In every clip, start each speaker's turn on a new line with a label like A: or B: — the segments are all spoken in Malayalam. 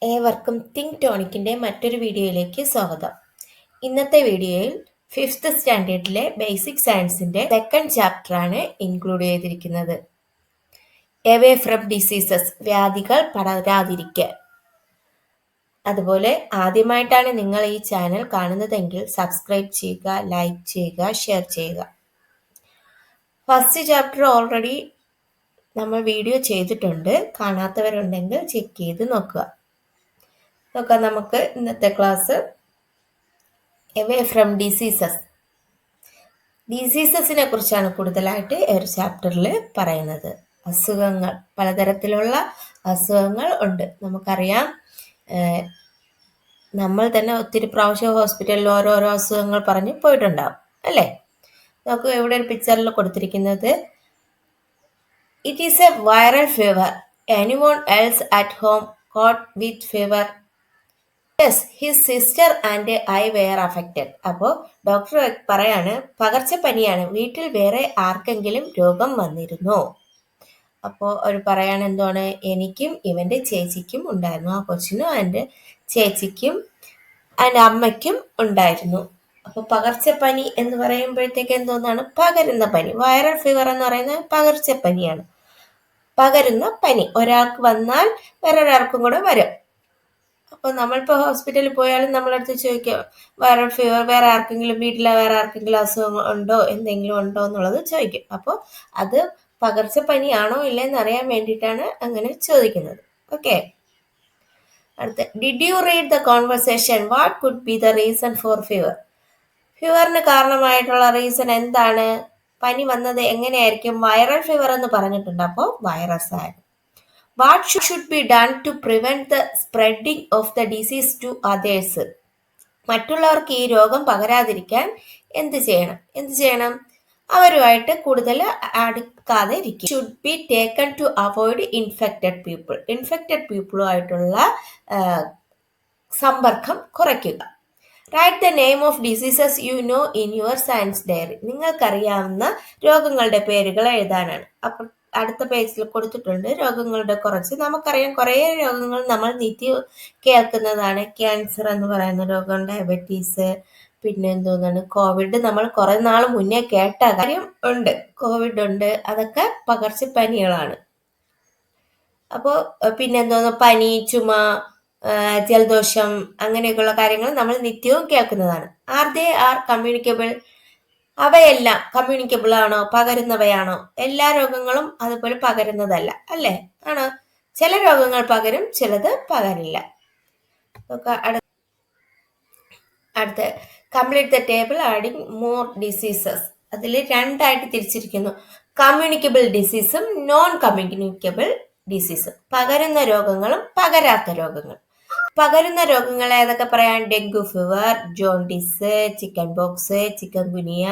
A: ഏവർക്കും തിങ്ക് ടോണിക്കിൻ്റെ മറ്റൊരു വീഡിയോയിലേക്ക് സ്വാഗതം. ഇന്നത്തെ വീഡിയോയിൽ 5th സ്റ്റാൻഡേർഡിലെ ബേസിക് സയൻസിൻ്റെ സെക്കൻഡ് ചാപ്റ്ററാണ് ഇൻക്ലൂഡ് ചെയ്തിരിക്കുന്നത്. എവേ ഫ്രം ഡിസീസസ്, വ്യാധികൾ പടരാതിരിക്കാൻ. അതുപോലെ ആദ്യമായിട്ടാണ് നിങ്ങൾ ഈ ചാനൽ കാണുന്നതെങ്കിൽ സബ്സ്ക്രൈബ് ചെയ്യുക, ലൈക്ക് ചെയ്യുക, ഷെയർ ചെയ്യുക. ഫസ്റ്റ് ചാപ്റ്റർ ഓൾറെഡി നമ്മൾ വീഡിയോ ചെയ്തിട്ടുണ്ട്. കാണാത്തവരുണ്ടെങ്കിൽ ചെക്ക് ചെയ്ത് നോക്കുക. നമുക്ക് ഇന്നത്തെ ക്ലാസ് എവേ ഫ്രം ഡിസീസസിനെ കുറിച്ചാണ് കൂടുതലായിട്ട് ഒരു ചാപ്റ്ററിൽ പറയുന്നത്. അസുഖങ്ങൾ, പലതരത്തിലുള്ള അസുഖങ്ങൾ ഉണ്ട്. നമുക്കറിയാം, നമ്മൾ തന്നെ ഒത്തിരി പ്രാവശ്യം ഹോസ്പിറ്റലിൽ ഓരോരോ അസുഖങ്ങൾ പറഞ്ഞ് പോയിട്ടുണ്ടാവും, അല്ലേ? നമുക്ക് ഇവിടെ ഒരു പിക്ചറിൽ കൊടുത്തിരിക്കുന്നത്, it is a viral fever. Anyone else at home caught with fever? Yes, his sister and I were affected. അപ്പോൾ ഡോക്ടർ പറയാണ്, പകർച്ചപ്പനിയാണ്, വീട്ടിൽ വേറെ ആർക്കെങ്കിലും രോഗം വന്നിരുന്നോ? അപ്പോൾ അവർ പറയാണ്, എന്താണ്, എനിക്കും ഇവൻ്റെ ചേച്ചിക്കും ഉണ്ടായിരുന്നു. ആ കൊച്ചിനും എൻ്റെ ചേച്ചിക്കും എൻ്റെ അമ്മയ്ക്കും ഉണ്ടായിരുന്നു. അപ്പോൾ പകർച്ചപ്പനി എന്ന് പറയുമ്പോഴത്തേക്ക് എന്തോന്നാണ്? പകരുന്ന പനി. വൈറൽ ഫീവർ എന്ന് പറയുന്നത് പകർച്ചപ്പനിയാണ്. പകരുന്ന പനി ഒരാൾക്ക് വന്നാൽ വേറൊരാൾക്കും കൂടെ വരും. അപ്പോൾ നമ്മളിപ്പോൾ ഹോസ്പിറ്റലിൽ പോയാലും നമ്മളടുത്ത് ചോദിക്കും, വൈറൽ ഫീവർ വേറെ ആർക്കെങ്കിലും, വീട്ടിലെ വേറെ ആർക്കെങ്കിലും അസുഖം ഉണ്ടോ, എന്തെങ്കിലും ഉണ്ടോ എന്നുള്ളത് ചോദിക്കും. അപ്പോൾ അത് പകർച്ചപ്പനിയാണോ ഇല്ലെന്ന് അറിയാൻ വേണ്ടിയിട്ടാണ് അങ്ങനെ ചോദിക്കുന്നത്. ഓക്കെ, അടുത്ത, did you read the conversation? What could be the reason for fever? ഫീവറിന് കാരണമായിട്ടുള്ള റീസൺ എന്താണ്? പനി വന്നത് എങ്ങനെയായിരിക്കും? വൈറൽ ഫീവർ എന്ന് പറഞ്ഞിട്ടുണ്ട്, അപ്പോൾ വൈറസ് ആണ്. What should be done to prevent the spreading of the disease to others? മറ്റുള്ളവർക്ക് ഈ രോഗം പകരാതിരിക്കാൻ എന്ത് ചെയ്യണം? അവരുമായിട്ട് കൂടുതൽ അടുക്കാതെ ഇരിക്കും. Should be taken to avoid infected people. Infected പീപ്പിളുമായിട്ടുള്ള സമ്പർക്കം കുറയ്ക്കുക. Write the name of diseases you know in your science diary. നിങ്ങൾക്കറിയാവുന്ന രോഗങ്ങളുടെ പേരുകൾ എഴുതാനാണ്. അപ്പോൾ അടുത്ത പേജിൽ കൊടുത്തിട്ടുണ്ട് രോഗങ്ങളുടെ കുറച്ച്. നമുക്കറിയാം, കുറേ രോഗങ്ങൾ നമ്മൾ നിത്യം കേൾക്കുന്നതാണ്. ക്യാൻസർ എന്ന് പറയുന്ന രോഗം, ഡയബറ്റീസ്, പിന്നെ എന്തോന്നാണ് കോവിഡ്. നമ്മൾ കുറെ നാൾ മുന്നേ കേട്ട കാര്യം ഉണ്ട്, കോവിഡ് ഉണ്ട്. അതൊക്കെ പകർച്ചപ്പനികളാണ്. അപ്പോൾ പിന്നെന്തോന്ന്, പനി, ചുമ, ജലദോഷം, അങ്ങനെയൊക്കെയുള്ള കാര്യങ്ങൾ നമ്മൾ നിത്യവും കേൾക്കുന്നതാണ്. R communicable? അവയെല്ലാം കമ്മ്യൂണിക്കബിൾ ആണോ? പകരുന്നവയാണോ? എല്ലാ രോഗങ്ങളും അതുപോലെ പകരുന്നതല്ല, അല്ലേ? ആണോ? ചില രോഗങ്ങൾ പകരും, ചിലത് പകരില്ല. അടുത്ത, complete the table adding more diseases. അതിൽ രണ്ടായിട്ട് തിരിച്ചിരിക്കുന്നു, കമ്മ്യൂണിക്കബിൾ ഡിസീസും നോൺ കമ്മ്യൂണിക്കബിൾ ഡിസീസും. പകരുന്ന രോഗങ്ങളും പകരാത്ത രോഗങ്ങൾ. പകരുന്ന രോഗങ്ങൾ ഏതൊക്കെ പറയാൻ? Dengue fever, jaundice, chickenpox, chikungunya,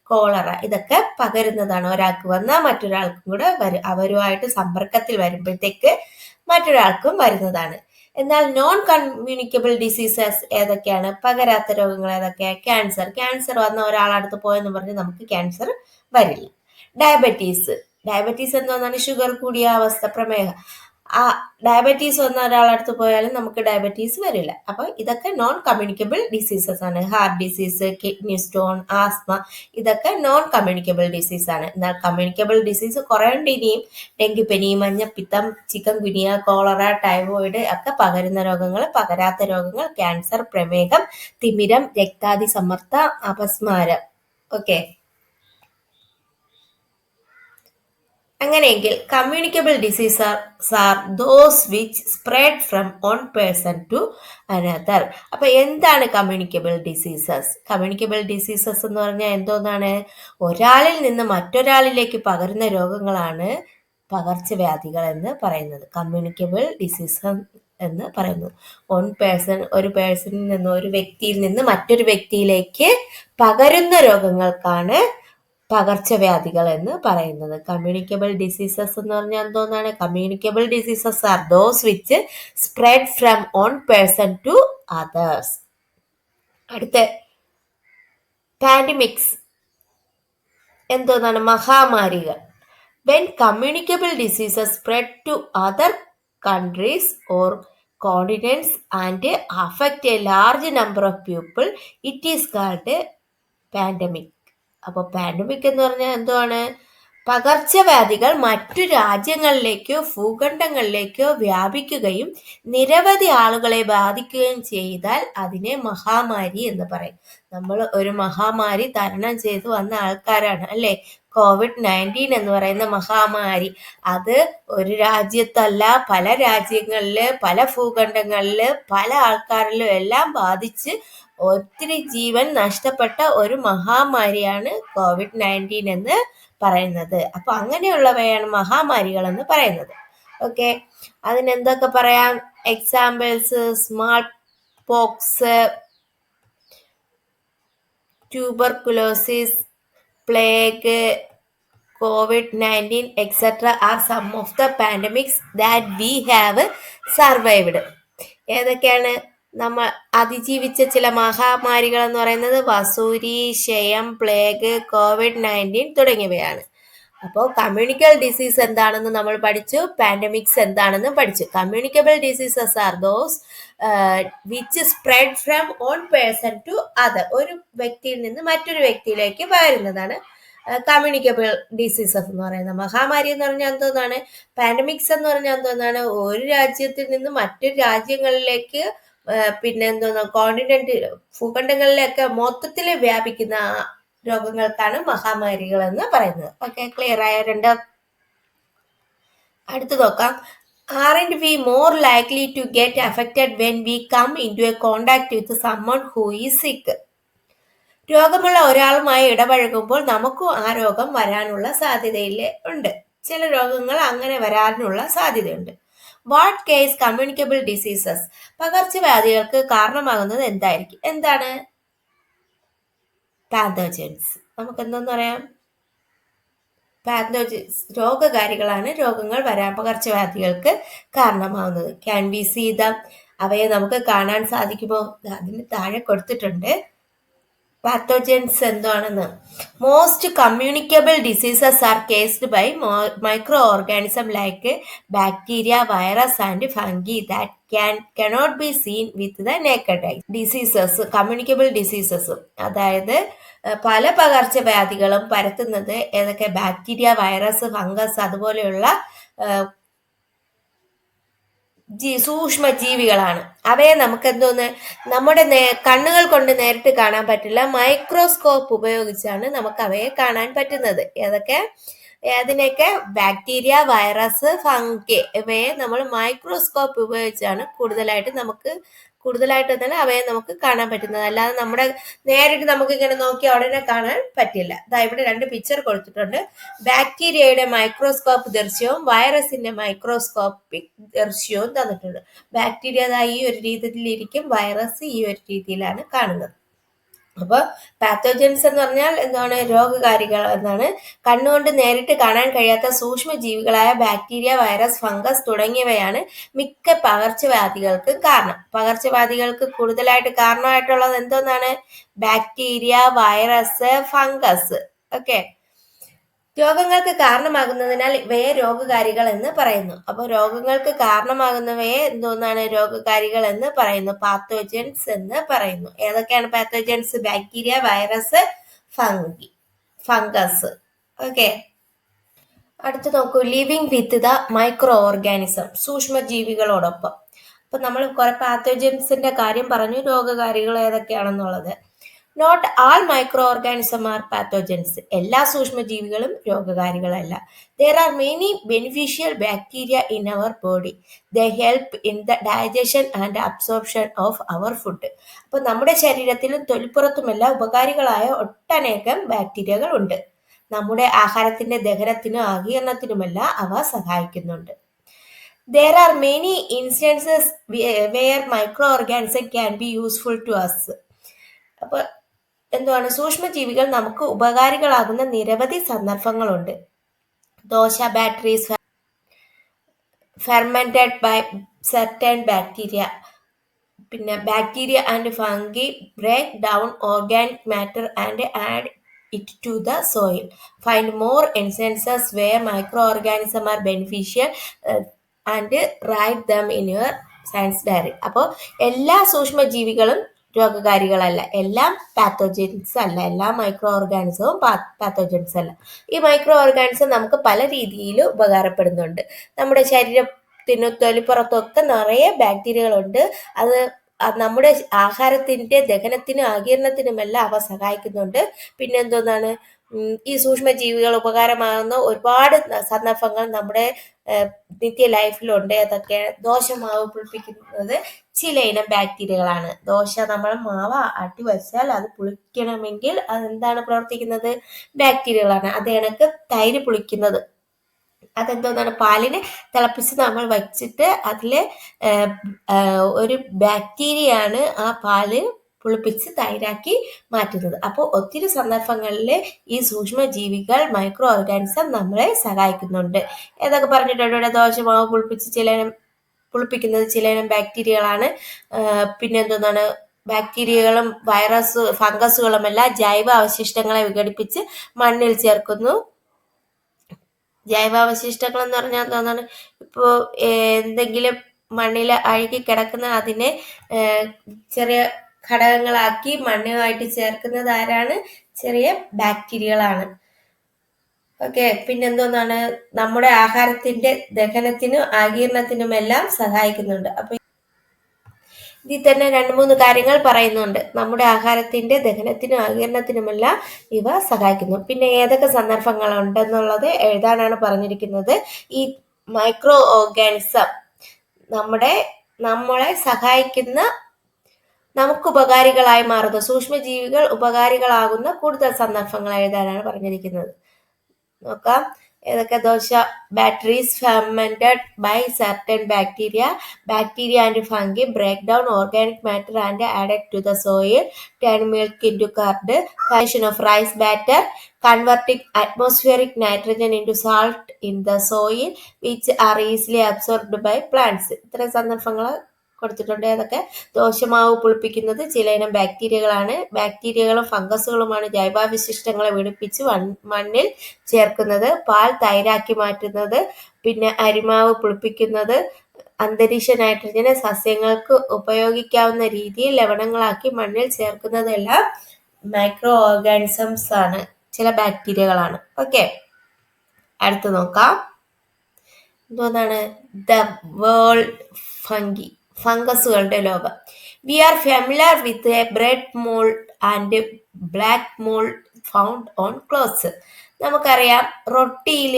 A: cholera. ഇതൊക്കെ പകരുന്നതാണ്. ഒരാൾക്ക് വന്നാൽ മറ്റൊരാൾക്കും കൂടെ അവരുമായിട്ട് സമ്പർക്കത്തിൽ വരുമ്പോഴത്തേക്ക് മറ്റൊരാൾക്കും വരുന്നതാണ്. എന്നാൽ നോൺ കമ്മ്യൂണിക്കബിൾ ഡിസീസസ് ഏതൊക്കെയാണ്? പകരാത്ത രോഗങ്ങൾ ഏതൊക്കെയാണ്? ക്യാൻസർ വന്ന ഒരാളടുത്ത് പോയെന്ന് പറഞ്ഞ് നമുക്ക് ക്യാൻസർ വരില്ല. ഡയബറ്റീസ് എന്തോന്നാണ്? ഷുഗർ കൂടിയ അവസ്ഥ, പ്രമേഹം. ആ ഡയബറ്റീസ് വന്ന ഒരാളടുത്ത് പോയാലും നമുക്ക് ഡയബറ്റീസ് വരില്ല. അപ്പോൾ ഇതൊക്കെ നോൺ കമ്മ്യൂണിക്കബിൾ ഡിസീസസ് ആണ്. Heart disease, kidney stone, asthma, ഇതൊക്കെ നോൺ കമ്മ്യൂണിക്കബിൾ ഡിസീസ് ആണ്. എന്നാൽ കമ്മ്യൂണിക്കബിൾ ഡിസീസ് കുറേ ഉണ്ട് ഇനിയും. ഡെങ്കിപ്പനി, മഞ്ഞപ്പിത്തം, ചിക്കൻ ഗുനിയ, കോളറ, ടൈഫോയിഡ് ഒക്കെ പകരുന്ന രോഗങ്ങൾ. പകരാത്ത രോഗങ്ങൾ ക്യാൻസർ, പ്രമേഹം, തിമിരം, രക്താതിസമ്മർദ്ദം, അപസ്മാരം. ഓക്കെ, അങ്ങനെയെങ്കിൽ communicable diseases are those which spread from one person to another. അപ്പൊ എന്താണ് കമ്മ്യൂണിക്കബിൾ ഡിസീസസ്? കമ്മ്യൂണിക്കബിൾ ഡിസീസസ് എന്ന് പറഞ്ഞാൽ എന്തോന്നാണ്? ഒരാളിൽ നിന്ന് മറ്റൊരാളിലേക്ക് പകരുന്ന രോഗങ്ങളാണ് പകർച്ചവ്യാധികൾ എന്ന് പറയുന്നത്. കമ്മ്യൂണിക്കബിൾ ഡിസീസ് എന്ന് പറയുന്നത് ഒരു പേഴ്സണിൽ നിന്ന്, ഒരു വ്യക്തിയിൽ നിന്ന് മറ്റൊരു വ്യക്തിയിലേക്ക് പകരുന്ന രോഗങ്ങൾക്കാണ് പകർച്ചവ്യാധികൾ എന്ന് പറയുന്നത്. കമ്മ്യൂണിക്കബിൾ ഡിസീസസ് എന്ന് പറഞ്ഞാൽ എന്തോന്നാണ്? Communicable diseases are those which spread from one person to others. അടുത്ത, പാൻഡമിക്സ് എന്തോന്നാണ്? മഹാമാരികൾ. When communicable diseases spread to other countries or continents and affect a large number of people, it is called pandemic. അപ്പോൾ പാൻഡമിക് എന്ന് പറഞ്ഞാൽ എന്തുവാണ്? പകർച്ചവ്യാധികൾ മറ്റു രാജ്യങ്ങളിലേക്കോ ഭൂഖണ്ഡങ്ങളിലേക്കോ വ്യാപിക്കുകയും നിരവധി ആളുകളെ ബാധിക്കുകയും ചെയ്താൽ അതിനെ മഹാമാരി എന്ന് പറയും. നമ്മൾ ഒരു മഹാമാരി തരണം ചെയ്ത് വന്ന ആൾക്കാരാണ് അല്ലേ? COVID-19 എന്ന് പറയുന്ന മഹാമാരി, അത് ഒരു രാജ്യത്തല്ല, പല രാജ്യങ്ങളില്, പല ഭൂഖണ്ഡങ്ങളില്, പല ആൾക്കാരിലും എല്ലാം ബാധിച്ച് ഒത്തിരി ജീവൻ നഷ്ടപ്പെട്ട ഒരു മഹാമാരിയാണ് COVID-19 എന്ന് പറയുന്നത്. അപ്പൊ അങ്ങനെയുള്ളവയാണ് മഹാമാരികൾ എന്ന് പറയുന്നത്. ഓക്കെ, അതിനെന്തൊക്കെ പറയാം? Examples: small pox, tuberculosis, plague, COVID-19, etc. are some of the pandemics that we have survived. ഏതൊക്കെയാണ് നമ്മൾ അതിജീവിച്ച ചില മഹാമാരികൾ എന്ന് പറയുന്നത്? വസൂരി, ക്ഷയം, പ്ലേഗ്, COVID-19 തുടങ്ങിയവയാണ്. അപ്പോൾ കമ്മ്യൂണിക്കബിൾ ഡിസീസ് എന്താണെന്ന് നമ്മൾ പഠിച്ചു, പാൻഡമിക്സ് എന്താണെന്ന് പഠിച്ചു. Communicable diseases are those which spread from one person to other. ഒരു വ്യക്തിയിൽ നിന്ന് മറ്റൊരു വ്യക്തിയിലേക്ക് പകരുന്നതാണ് കമ്മ്യൂണിക്കബിൾ ഡിസീസസ് എന്ന് പറയുന്നത്. മഹാമാരി എന്ന് പറഞ്ഞാൽ എന്തോന്നാണ്? പാൻഡമിക്സ് എന്ന് പറഞ്ഞാൽ എന്തോന്നാണ്? ഒരു രാജ്യത്തിൽ നിന്ന് മറ്റൊരു രാജ്യങ്ങളിലേക്ക്, പിന്നെ എന്തോന്നാ, കോണ്ടിനെന്റ് ഭൂഖണ്ഡങ്ങളിലൊക്കെ മൊത്തത്തിൽ വ്യാപിക്കുന്ന രോഗങ്ങൾക്കാണ് മഹാമാരികൾ എന്ന് പറയുന്നത്. ഓക്കെ, ക്ലിയർ ആയവരുണ്ട്? അടുത്ത് നോക്കാം. Aren't we more likely to get affected when we come into a contact with someone who is sick? രോഗമുള്ള ഒരാളുമായി ഇടപഴകുമ്പോൾ നമുക്കും ആ രോഗം വരാനുള്ള സാധ്യതയില്ല ഉണ്ട്. ചില രോഗങ്ങൾ അങ്ങനെ വരാനുള്ള സാധ്യതയുണ്ട്. What cause communicable diseases? പകർച്ചവ്യാധികൾക്ക് കാരണമാകുന്നത് എന്തായിരിക്കും? എന്താണ്? പാത്തോജൻസ്. നമുക്ക് എന്തെന്ന് പറയാം? പാത്തോജൻസ് രോഗകാരികളാണ് രോഗങ്ങൾ വരാൻ പകർച്ചവ്യാധികൾക്ക് കാരണമാവുന്നത്. Can be see them? അവയെ നമുക്ക് കാണാൻ സാധിക്കുമോ? അതിന് താഴെ കൊടുത്തിട്ടുണ്ട് പാത്തോജൻസ് എന്താണെന്ന്. Most communicable diseases are caused by microorganism like bacteria, virus and fungi that cannot be seen with the naked eye. Diseases, communicable diseases, അതായത് പല പകർച്ചവ്യാധികളും പരത്തുന്നത് ഏതൊക്കെ? ബാക്ടീരിയ, വൈറസ്, ഫംഗസ്, അതുപോലെയുള്ള സൂക്ഷ്മ ജീവികളാണ്. അവയെ നമുക്ക് എന്തോന്ന് നമ്മുടെ കണ്ണുകൾ കൊണ്ട് നേരിട്ട് കാണാൻ പറ്റില്ല, മൈക്രോസ്കോപ്പ് ഉപയോഗിച്ചാണ് നമുക്ക് അവയെ കാണാൻ പറ്റുന്നത്. ഏതൊക്കെ? അതിനൊക്കെ ബാക്ടീരിയ, വൈറസ്, ഫംഗി, ഇവയെ നമ്മൾ മൈക്രോസ്കോപ്പ് ഉപയോഗിച്ചാണ് കൂടുതലായിട്ട് തന്നെ അവയെ നമുക്ക് കാണാൻ പറ്റുന്നത്. അല്ലാതെ നമ്മുടെ നേരിട്ട് നമുക്ക് ഇങ്ങനെ നോക്കി ഉടനെ കാണാൻ പറ്റില്ല. ഇവിടെ 2 പിക്ചർ കൊടുത്തിട്ടുണ്ട്. ബാക്ടീരിയയുടെ മൈക്രോസ്കോപ്പ് ദൃശ്യവും വൈറസിന്റെ മൈക്രോസ്കോപ്പിക് ദൃശ്യവും തന്നിട്ടുണ്ട്. ബാക്ടീരിയ ഈ ഒരു രീതിയിലിരിക്കും, വൈറസ് ഈ ഒരു രീതിയിലാണ് കാണുന്നത്. അപ്പോൾ പാത്തോജൻസ് എന്ന് പറഞ്ഞാൽ എന്താണ്? രോഗകാരികൾ എന്നാണ്. കണ്ണുകൊണ്ട് നേരിട്ട് കാണാൻ കഴിയാത്ത സൂക്ഷ്മ ജീവികളായ ബാക്ടീരിയ, വൈറസ്, ഫംഗസ് തുടങ്ങിയവയാണ് മിക്ക പകർച്ചവ്യാധികൾക്ക് കാരണം. പകർച്ചവ്യാധികൾക്ക് കൂടുതലായിട്ട് കാരണമായിട്ടുള്ളത് എന്തോന്നാണ്? Bacteria, virus, fungus. ഓക്കെ, രോഗങ്ങൾക്ക് കാരണമാകുന്നതിനാൽ ഇവയെ രോഗകാരികൾ എന്ന് പറയുന്നു. അപ്പോൾ രോഗങ്ങൾക്ക് കാരണമാകുന്നവയെ എന്തോന്നാണ്? രോഗകാരികൾ എന്ന് പറയുന്നു, പാത്തോജൻസ് എന്ന് പറയുന്നു. ഏതൊക്കെയാണ് pathogens? Bacteria, virus, fungus. Okay, അടുത്ത് നോക്കൂ. Living with the microorganism, സൂക്ഷ്മജീവികളോടൊപ്പം. അപ്പൊ നമ്മൾ കുറെ പാത്തോജൻസിന്റെ കാര്യം പറഞ്ഞു, രോഗകാരികൾ ഏതൊക്കെയാണെന്നുള്ളത്. Not all microorganism are pathogens. എല്ലാ സൂക്ഷ്മജീവികളും രോഗകാരികളല്ല. There are many beneficial bacteria in our body. They help in the digestion and absorption of our food. അപ്പൊ നമ്മുടെ ശരീരത്തിലും തൊലിപ്പുറത്തുമെല്ലാം ഉപകാരികളായ ഒട്ടനേകം ബാക്ടീരിയകൾ ഉണ്ട്. നമ്മുടെ ആഹാരത്തിന്റെ ദഹനത്തിനും ആഗീരണത്തിനുമെല്ലാം അവ സഹായിക്കുന്നുണ്ട്. There are many instances where microorganisms can be useful to us. അപ്പോൾ എന്താണ്? സൂക്ഷ്മജീവികൾ നമുക്ക് ഉപകാരികളാകുന്ന നിരവധി സന്ദർഭങ്ങളുണ്ട്. Dosa batteries fermented by certain bacteria. പിന്നെ bacteria and fungi break down organic matter and add it to the soil. Find more instances where microorganisms are beneficial and write them in your science diary. അപ്പോൾ എല്ലാ സൂക്ഷ്മജീവികളും രോഗകാരികളല്ല, എല്ലാം പാത്തോജൻസ് അല്ല, എല്ലാ മൈക്രോ ഓർഗാനിസവും പാത്തോജൻസ് അല്ല. ഈ മൈക്രോ ഓർഗാനിസം നമുക്ക് പല രീതിയിൽ ഉപകാരപ്പെടുന്നുണ്ട്. നമ്മുടെ ശരീരത്തിനും തൊലിപ്പുറത്തും ഒക്കെ നിറയെ ബാക്ടീരിയകളുണ്ട്. അത് നമ്മുടെ ആഹാരത്തിന്റെ ദഹനത്തിനും ആഗീരണത്തിനുമെല്ലാം അവ സഹായിക്കുന്നുണ്ട്. പിന്നെ എന്തോന്നാണ്, ഈ സൂക്ഷ്മജീവികൾ ഉപകാരമാകുന്ന ഒരുപാട് സന്ദർഭങ്ങൾ നമ്മുടെ നിത്യ ലൈഫിലുണ്ട്. അതൊക്കെ ദോശമാവ് പുളിപ്പിക്കുന്നത് ചില ഇനം ബാക്ടീരിയകളാണ്. ദോശ നമ്മൾ മാവ് ആട്ടി വച്ചാൽ അത് പുളിക്കണമെങ്കിൽ അതെന്താണ് പ്രവർത്തിക്കുന്നത്? ബാക്ടീരിയകളാണ്. അത് കണക്ക് തൈര് പുളിക്കുന്നത് അതെന്തോന്നാണ്, പാലിനെ തിളപ്പിച്ച് നമ്മൾ വച്ചിട്ട് അതിൽ ഒരു ബാക്ടീരിയയാണ് ആ പാല് പുളിപ്പിച്ച് തൈരാക്കി മാറ്റുന്നത്. അപ്പോൾ ഒത്തിരി സന്ദർഭങ്ങളിൽ ഈ സൂക്ഷ്മജീവികൾ മൈക്രോ ഓർഗാനിസം നമ്മളെ സഹായിക്കുന്നുണ്ട്. ഏതൊക്കെ പറഞ്ഞിട്ടുണ്ട് ഇവിടെ? ദോശമാവ് പുളിപ്പിക്കുന്നത് ചിലയിനം ബാക്ടീരിയകളാണ്. പിന്നെന്തോന്നാണ്, ബാക്ടീരിയകളും വൈറസ് ഫംഗസുകളുമെല്ലാം ജൈവ അവശിഷ്ടങ്ങളെ വിഘടിപ്പിച്ച് മണ്ണിൽ ചേർക്കുന്നു. ജൈവാവശിഷ്ടങ്ങൾ എന്ന് പറഞ്ഞാൽ എന്താണ്? ഇപ്പോൾ എന്തെങ്കിലും മണ്ണിൽ അഴുകി കിടക്കുന്ന അതിനെ ചെറിയ ഘടകങ്ങളാക്കി മണ്ണുമായിട്ട് ചേർക്കുന്നത് ആരാണ്? ചെറിയ ബാക്ടീരിയകളാണ്. ഓക്കെ. പിന്നെന്തോന്നാണ്, നമ്മുടെ ആഹാരത്തിന്റെ ദഹനത്തിനും ആഗീരണത്തിനുമെല്ലാം സഹായിക്കുന്നുണ്ട്. അപ്പൊ ഇതിൽ തന്നെ 2-3 കാര്യങ്ങൾ പറയുന്നുണ്ട്. നമ്മുടെ ആഹാരത്തിന്റെ ദഹനത്തിനും ആഗീരണത്തിനുമെല്ലാം ഇവ സഹായിക്കുന്നു. പിന്നെ ഏതൊക്കെ സന്ദർഭങ്ങളുണ്ടെന്നുള്ളത് എഴുതാനാണ് പറഞ്ഞിരിക്കുന്നത്. ഈ മൈക്രോ ഓർഗാനിസം നമ്മളെ സഹായിക്കുന്ന, നമുക്ക് ഉപകാരികളായി മാറുന്ന, സൂക്ഷ്മജീവികൾ ഉപകാരികളാകുന്ന കൂടുതൽ സന്ദർഭങ്ങൾ എഴുതാനാണ് പറഞ്ഞിരിക്കുന്നത്. നോക്കാം ഏതൊക്കെ. Dosa, batteries fermented by certain bacteria and fungi break down organic matter and added to the soil, turn milk into curd, creation of rice batter, converting atmospheric nitrogen into salt in the soil, which are easily absorbed by plants. ഇത്തരം സന്ദർഭങ്ങൾ കൊടുത്തിട്ടുണ്ട്. ഏതൊക്കെ? ദോശമാവ് പുളിപ്പിക്കുന്നത് ചിലയിനം ബാക്ടീരിയകളാണ്. ബാക്ടീരിയകളും ഫംഗസുകളുമാണ് ജൈവാവശിഷ്ടങ്ങളെ വിടിപ്പിച്ച് മണ്ണിൽ ചേർക്കുന്നത്. പാൽ തൈരാക്കി മാറ്റുന്നത്. പിന്നെ അരിമാവ് പുളിപ്പിക്കുന്നത്. അന്തരീക്ഷ നൈട്രജനെ സസ്യങ്ങൾക്ക് ഉപയോഗിക്കാവുന്ന രീതിയിൽ ലവണങ്ങളാക്കി മണ്ണിൽ ചേർക്കുന്നതെല്ലാം മൈക്രോ ഓർഗാനിസംസ് ആണ്, ചില ബാക്ടീരിയകളാണ്. ഓക്കെ, അടുത്ത് നോക്കാം. എന്തോന്നാണ്? ദ വേൾഡ് ഫംഗി, ഫംഗസുകളുടെ ലോകം. We are familiar with a bread mould and black mould found on clothes. നമുക്കറിയാം, റൊട്ടിയിൽ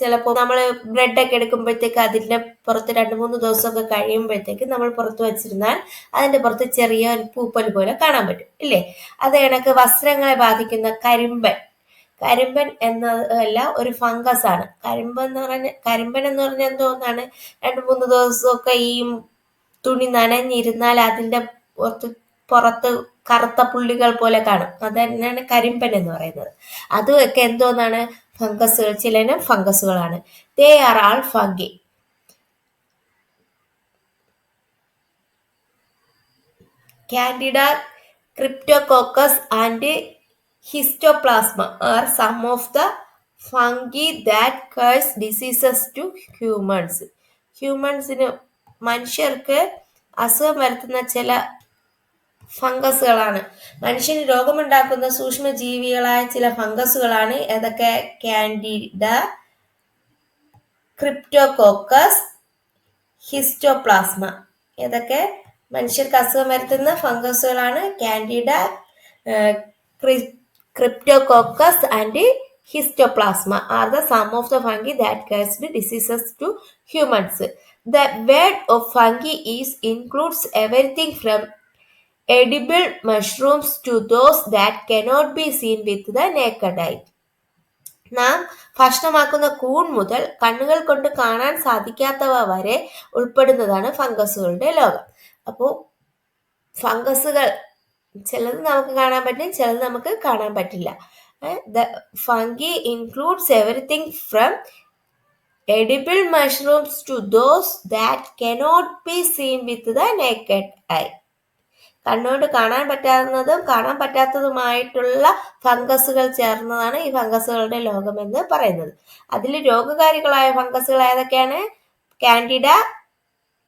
A: ചിലപ്പോൾ നമ്മൾ ബ്രെഡൊക്കെ എടുക്കുമ്പോഴത്തേക്ക് അതിൻ്റെ പുറത്ത് 2-3 ദിവസമൊക്കെ കഴിയുമ്പോഴത്തേക്ക് നമ്മൾ പുറത്ത് വെച്ചിരുന്നാൽ അതിൻ്റെ പുറത്ത് ചെറിയ ഒരു പൂപ്പൽ പോലെ കാണാൻ പറ്റും, ഇല്ലേ? അത് കണക്ക് വസ്ത്രങ്ങളെ ബാധിക്കുന്ന കരിമ്പൻ എന്നതല്ല, ഒരു ഫംഗസ് ആണ്. കരിമ്പൻ എന്ന് പറഞ്ഞാൽ എന്തോന്നാണ്? 2-3 ദിവസമൊക്കെ ഈ തുണി നനഞ്ഞിരുന്നാൽ അതിൻ്റെ പുറത്ത് കറുത്ത പുള്ളികൾ പോലെ കാണും. അത് തന്നെയാണ് കരിമ്പൻ എന്ന് പറയുന്നത്. അതൊക്കെ എന്തോന്നാണ്? ഫംഗസുകൾ, ചിലനം ഫംഗസുകളാണ്. They are all fungi. Candida, Cryptococcus and Histoplasma are some of the fungi that cause diseases to humans. മനുഷ്യർക്ക് അസുഖം വരുത്തുന്ന ചില ഫംഗസുകളാണ്, മനുഷ്യന് രോഗമുണ്ടാക്കുന്ന സൂക്ഷ്മജീവികളായ ചില ഫംഗസുകളാണ്. ഏതൊക്കെ? Candida, Cryptococcus, Histoplasma. ഏതൊക്കെ മനുഷ്യർക്ക് അസുഖം വരുത്തുന്ന ഫംഗസുകളാണ്? Candida, Cryptococcus and Histoplasma are the some of the fungi that cause diseases to humans. The word of fungi includes everything from edible mushrooms to those that cannot be seen with the naked eye. നാം ഭക്ഷണമാക്കുന്ന കൂൺ മുതൽ കണ്ണുകൾ കൊണ്ട് കാണാൻ സാധിക്കാത്തവ വരെ ഉൾപ്പെടുന്നതാണ് ഫംഗസുകളുടെ ലോകം. അപ്പോൾ ഫംഗസുകൾ ചിലത് നമുക്ക് കാണാൻ പറ്റും, ചിലത് നമുക്ക് കാണാൻ പറ്റില്ല. The fungi includes everything from edible mushrooms to those that cannot be seen with the naked eye. കണ്ണുകൊണ്ട് കാണാൻ പറ്റാവുന്നതും കാണാൻ പറ്റാത്തതുമായിട്ടുള്ള ഫംഗസുകൾ ചേർന്നതാണ് ഈ ഫംഗസുകളുടെ ലോകം എന്ന് പറയുന്നത്. അതിൽ രോഗകാരികളായ ഫംഗസുകൾ ഏതൊക്കെയാണ്? Candida,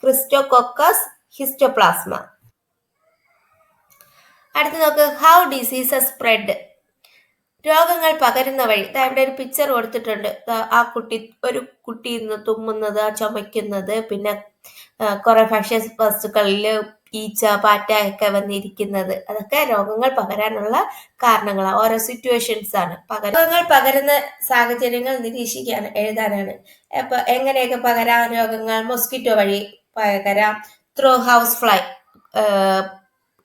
A: Cryptococcus Histoplasma. അടുത്ത് നോക്ക്, ഹൗ ഡിസീസസ് സ്പ്രെഡ്. രോഗങ്ങൾ പകരുന്ന വഴി. ഇവിടെ ഒരു പിക്ചർ കൊടുത്തിട്ടുണ്ട്. ഒരു കുട്ടി ഇന്ന് തുമ്മുന്നത്, ചുമയ്ക്കുന്നത്, പിന്നെ കുറെ ഭക്ഷ്യ വസ്തുക്കളിൽ ഈച്ച, പാറ്റ ഒക്കെ വന്നിരിക്കുന്നത്, അതൊക്കെ രോഗങ്ങൾ പകരാനുള്ള കാരണങ്ങളാണ്. ഓരോ സിറ്റുവേഷൻസ് ആണ്. രോഗങ്ങൾ പകരുന്ന സാഹചര്യങ്ങൾ നിരീക്ഷിക്കാൻ എഴുതാനാണ്. അപ്പൊ എങ്ങനെയൊക്കെ പകരാം രോഗങ്ങൾ? മൊസ്കിറ്റോ വഴി പകരാം, ത്രൂ ഹൗസ് ഫ്ലൈ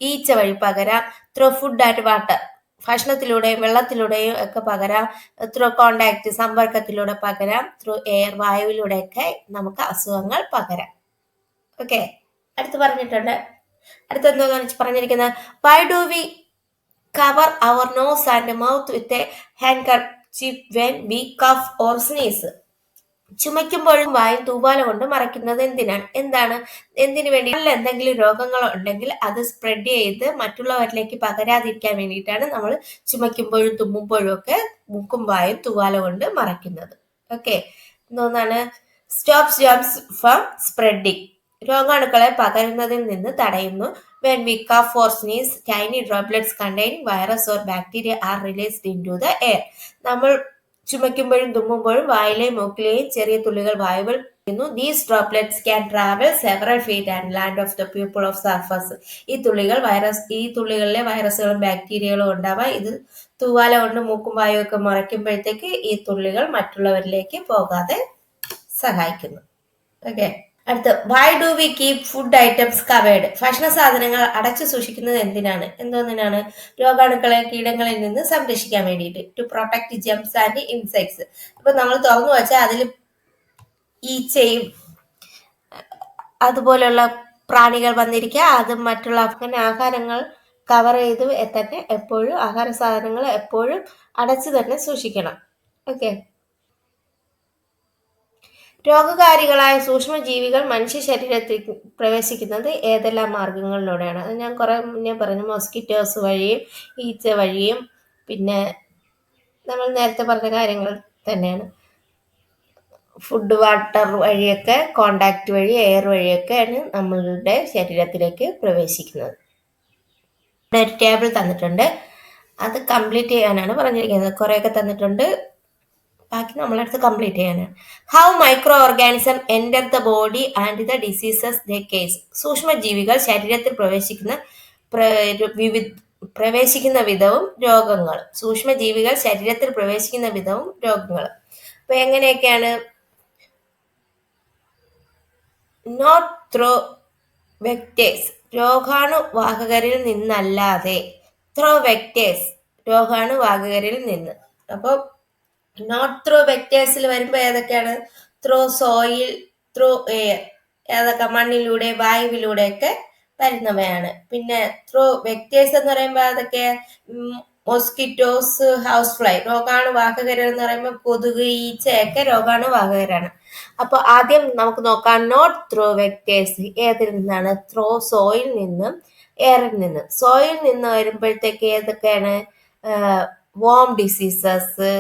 A: ഈച്ച വഴി പകരാം, ത്രൂ ഫുഡ് ആൻഡ് വാട്ടർ ഭക്ഷണത്തിലൂടെയും വെള്ളത്തിലൂടെയും ഒക്കെ പകരാം, ത്രൂ കോണ്ടാക്ട് സമ്പർക്കത്തിലൂടെ പകരാം, ത്രൂ എയർ വായുവിലൂടെയൊക്കെ നമുക്ക് അസുഖങ്ങൾ പകരാം. ഓക്കെ, അടുത്ത് പറഞ്ഞിട്ടുണ്ട്. അടുത്ത് എന്തോന്ന് പറഞ്ഞിരിക്കുന്നത്, why do we cover our nose and mouth with a handkerchief when we cough or sneeze. ചുമയ്ക്കുമ്പോഴും വായും തൂവാല കൊണ്ട് മറയ്ക്കുന്നത് എന്താണ്? എന്തിനു വേണ്ടി? എന്തെങ്കിലും രോഗങ്ങൾ ഉണ്ടെങ്കിൽ അത് സ്പ്രെഡ് ചെയ്ത് മറ്റുള്ളവരിലേക്ക് പകരാതിരിക്കാൻ വേണ്ടിയിട്ടാണ് നമ്മൾ ചുമയ്ക്കുമ്പോഴും തുമ്മുമ്പോഴും ഒക്കെ മൂക്കും വായും തൂവാല കൊണ്ട് മറയ്ക്കുന്നത്. ഓക്കെ, എന്തോന്നാണ്? Stops germs from spreading. രോഗാണുക്കളെ പകരുന്നതിൽ നിന്ന് തടയുന്നു. When we cough or sneeze, tiny droplets containing virus or bacteria are released into the air. നമ്മൾ ചുമയ്ക്കുമ്പോഴും തുമ്മുമ്പോഴും വായിലെയും മൂക്കിലെയും ചെറിയ തുള്ളികൾ വായുവിൽ. These droplets can travel several feet and land of the pupil of surface. ഈ തുള്ളികളിലെ വൈറസുകളും ബാക്ടീരിയകളും ഉണ്ടാവാം. ഇത് തൂവാല കൊണ്ട് മൂക്കും വായും ഒക്കെ മറയ്ക്കുമ്പോഴത്തേക്ക് ഈ തുള്ളികൾ മറ്റുള്ളവരിലേക്ക് പോകാതെ സഹായിക്കുന്നു. ഓക്കെ, അടുത്ത്, Y do we keep food items covered. ഭക്ഷണ സാധനങ്ങൾ അടച്ചു സൂക്ഷിക്കുന്നത് എന്തിനാണ്? രോഗാണുക്കളെ കീടങ്ങളിൽ നിന്ന് സംരക്ഷിക്കാൻ വേണ്ടിയിട്ട്. To protect germs and insects. അപ്പൊ നമ്മൾ തുറന്നു വെച്ചാൽ അതിൽ ഈച്ചയും അതുപോലുള്ള പ്രാണികൾ വന്നിരിക്കുക, അത് മറ്റുള്ള ആഹാരങ്ങൾ കവർ ചെയ്ത് തന്നെ എപ്പോഴും ആഹാര സാധനങ്ങൾ എപ്പോഴും അടച്ചു തന്നെ സൂക്ഷിക്കണം. ഓക്കെ, രോഗകാരികളായ സൂക്ഷ്മജീവികൾ മനുഷ്യ ശരീരത്തിൽ പ്രവേശിക്കുന്നത് ഏതെല്ലാം മാർഗങ്ങളിലൂടെയാണ്? അത് ഞാൻ കുറെ മുന്നേ പറഞ്ഞു. മോസ്കിറ്റോസ് വഴിയും ഈച്ച വഴിയും പിന്നെ നമ്മൾ നേരത്തെ പറഞ്ഞ കാര്യങ്ങൾ തന്നെയാണ്. ഫുഡ് വാട്ടർ വഴിയൊക്കെ, കോണ്ടാക്ട് വഴി, എയർ വഴിയൊക്കെയാണ് നമ്മളുടെ ശരീരത്തിലേക്ക് പ്രവേശിക്കുന്നത്. ഒരു ടേബിൾ തന്നിട്ടുണ്ട്, അത് കംപ്ലീറ്റ് ചെയ്യാനാണ് പറഞ്ഞിരിക്കുന്നത്. കുറേയൊക്കെ തന്നിട്ടുണ്ട്, ബാക്കി നമ്മളടുത്ത് കംപ്ലീറ്റ് ചെയ്യാനാണ്. How microorganism enter the body and the diseases the cause. സൂക്ഷ്മജീവികൾ ശരീരത്തിൽ പ്രവേശിക്കുന്ന വിധവും രോഗങ്ങളും. സൂക്ഷ്മജീവികൾ ശരീരത്തിൽ പ്രവേശിക്കുന്ന വിധവും രോഗങ്ങളും. അപ്പൊ എങ്ങനെയൊക്കെയാണ്? നോട്ട് ത്രൂ വെക്ടേഴ്സ്, രോഗാണുവാഹകരിൽ നിന്നല്ലാതെ. ത്രൂ വെക്ടേഴ്സ്, രോഗാണുവാഹകരിൽ നിന്ന്. അപ്പോൾ നോട്ട് ത്രൂ വെക്ടേഴ്സിൽ വരുമ്പോൾ ഏതൊക്കെയാണ്? ത്രൂ സോയിൽ, ത്രൂ എയർ, ഏതൊക്കെ? മണ്ണിലൂടെ, വായുവിലൂടെയൊക്കെ വരുന്നവയാണ്. പിന്നെ ത്രൂ വെക്ടേഴ്സ് എന്ന് പറയുമ്പോൾ അതൊക്കെ മോസ്കിറ്റോസ്, ഹൗസ് ഫ്ലൈ. രോഗാണുവാഹകരൻ എന്ന് പറയുമ്പോൾ കൊതുക്, ഈച്ചയൊക്കെ രോഗാണുവാഹകരാണ്. അപ്പൊ ആദ്യം നമുക്ക് നോക്കാം നോട്ട് ത്രൂ വെക്ടേഴ്സ് ഏതിൽ നിന്നാണ്? ത്രൂ സോയിൽ നിന്നും എയറിൽ നിന്ന്. സോയിൽ നിന്ന് വരുമ്പോഴത്തേക്ക് ഏതൊക്കെയാണ്? വോം ഡിസീസസ്,